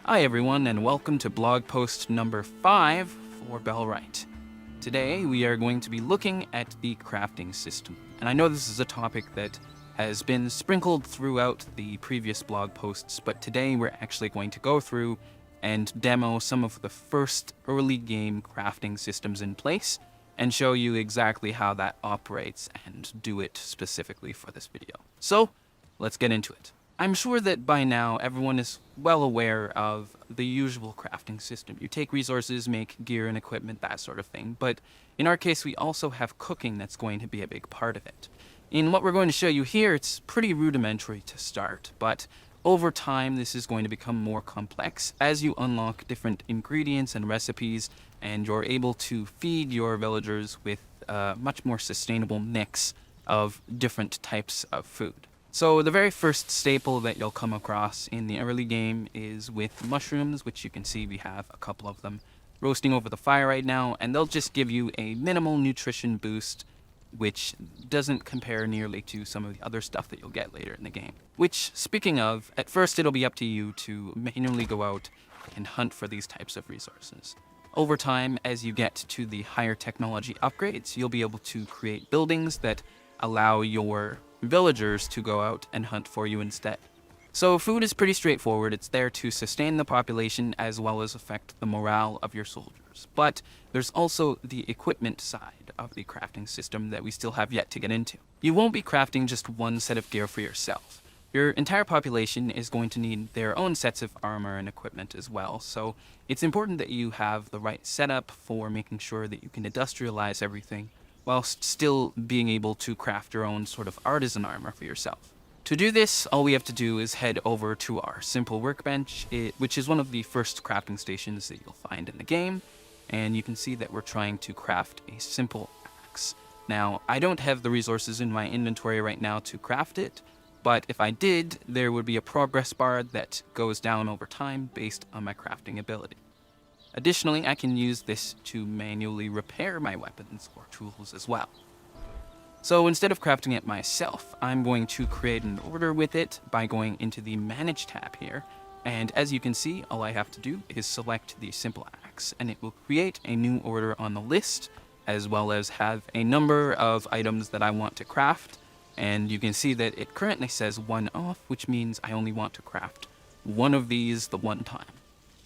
Hi everyone, and welcome to blog post number 5 for Bellwright. Today we are going to be looking at the crafting system, and I know this is a topic that has been sprinkled throughout the previous blog posts, but today we're actually going to go through and demo some of the first early game crafting systems in place and show you exactly how that operates and do it specifically for this video. So, let's get into it. I'm sure that by now everyone is well aware of the usual crafting system. You take resources, make gear and equipment, that sort of thing. But in our case, we also have cooking that's going to be a big part of it. In what we're going to show you here, it's pretty rudimentary to start, but over time this is going to become more complex as you unlock different ingredients and recipes, and you're able to feed your villagers with a much more sustainable mix of different types of food. So the very first staple that you'll come across in the early game is with mushrooms, which you can see we have a couple of them roasting over the fire right now, and they'll just give you a minimal nutrition boost, which doesn't compare nearly to some of the other stuff that you'll get later in the game. Which, speaking of, at first it'll be up to you to manually go out and hunt for these types of resources. Over time, as you get to the higher technology upgrades, you'll be able to create buildings that allow your villagers to go out and hunt for you instead. So food is pretty straightforward. It's there to sustain the population as well as affect the morale of your soldiers. But there's also the equipment side of the crafting system that we still have yet to get into. You won't be crafting just one set of gear for yourself. Your entire population is going to need their own sets of armor and equipment as well, so it's important that you have the right setup for making sure that you can industrialize everything whilst still being able to craft your own sort of artisan armor for yourself. To do this, all we have to do is head over to our simple workbench, which is one of the first crafting stations that you'll find in the game, and you can see that we're trying to craft a simple axe. Now, I don't have the resources in my inventory right now to craft it, but if I did, there would be a progress bar that goes down over time based on my crafting ability. Additionally, I can use this to manually repair my weapons or tools as well. So instead of crafting it myself, I'm going to create an order with it by going into the Manage tab here, and as you can see, all I have to do is select the simple axe, and it will create a new order on the list, as well as have a number of items that I want to craft, and you can see that it currently says 1 off, which means I only want to craft one of these the one time.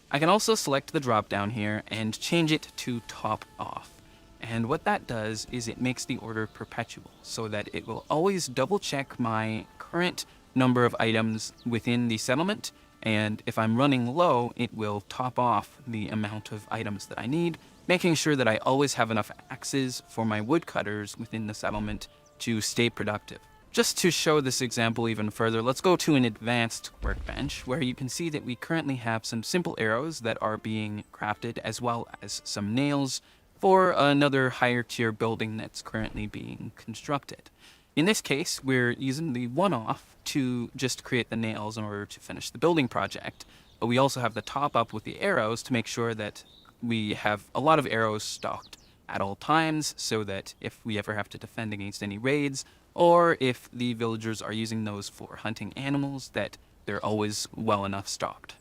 I can also select the drop down here and change it to top off. And what that does is it makes the order perpetual, so that it will always double check my current number of items within the settlement, and if I'm running low, it will top off the amount of items that I need, making sure that I always have enough axes for my woodcutters within the settlement to stay productive. Just to show this example even further, let's go to an advanced workbench where you can see that we currently have some simple arrows that are being crafted, as well as some nails for another higher tier building that's currently being constructed. In this case, we're using the one-off to just create the nails in order to finish the building project, but we also have the top up with the arrows to make sure that we have a lot of arrows stocked at all times, so that if we ever have to defend against any raids, or if the villagers are using those for hunting animals, that they're always well enough stocked.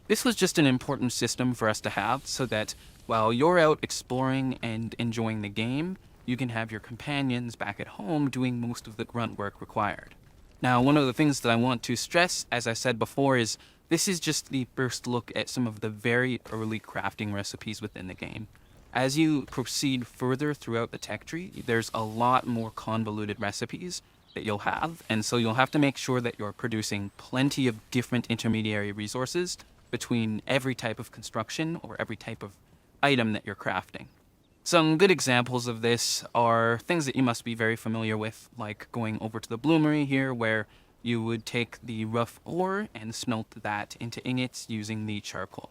This was just an important system for us to have so that while you're out exploring and enjoying the game, you can have your companions back at home doing most of the grunt work required. Now, one of the things that I want to stress, as I said before, is this is just the first look at some of the very early crafting recipes within the game. As you proceed further throughout the tech tree, there's a lot more convoluted recipes that you'll have, and so you'll have to make sure that you're producing plenty of different intermediary resources between every type of construction or every type of item that you're crafting. Some good examples of this are things that you must be very familiar with, like going over to the bloomery here, where you would take the rough ore and smelt that into ingots using the charcoal.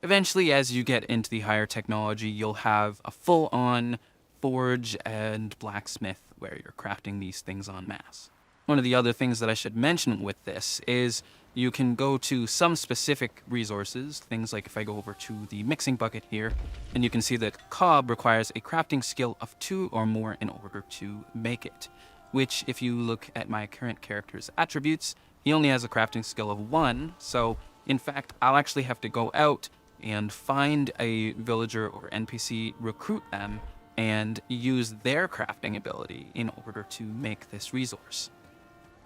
Eventually, as you get into the higher technology, you'll have a full-on forge and blacksmith where you're crafting these things en masse. One of the other things that I should mention with this is you can go to some specific resources, things like if I go over to the mixing bucket here, and you can see that cob requires a crafting skill of 2 or more in order to make it, which if you look at my current character's attributes, he only has a crafting skill of 1, so In fact, I'll actually have to go out and find a villager or NPC, recruit them, and use their crafting ability in order to make this resource.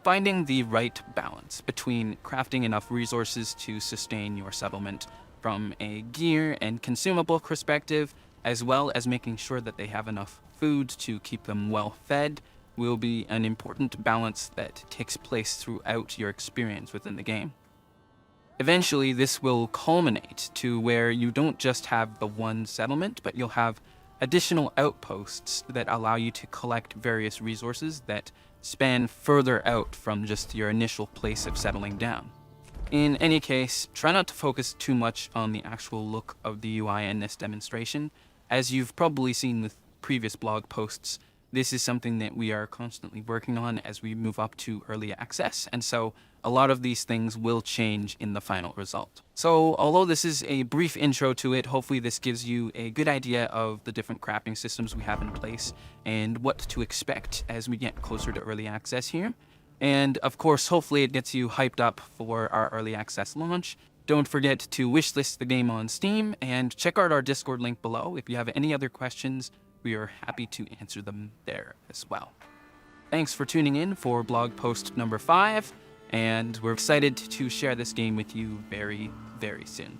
Finding the right balance between crafting enough resources to sustain your settlement from a gear and consumable perspective, as well as making sure that they have enough food to keep them well fed, will be an important balance that takes place throughout your experience within the game. Eventually, this will culminate to where you don't just have the one settlement, but you'll have additional outposts that allow you to collect various resources that span further out from just your initial place of settling down. In any case, try not to focus too much on the actual look of the UI in this demonstration. As you've probably seen with previous blog posts, this is something that we are constantly working on as we move up to early access, and so a lot of these things will change in the final result. So although this is a brief intro to it, hopefully this gives you a good idea of the different crafting systems we have in place and what to expect as we get closer to early access here. And of course, hopefully it gets you hyped up for our early access launch. Don't forget to wishlist the game on Steam and check out our Discord link below. If you have any other questions, we are happy to answer them there as well. Thanks for tuning in for blog post number 5, and we're excited to share this game with you very, very soon.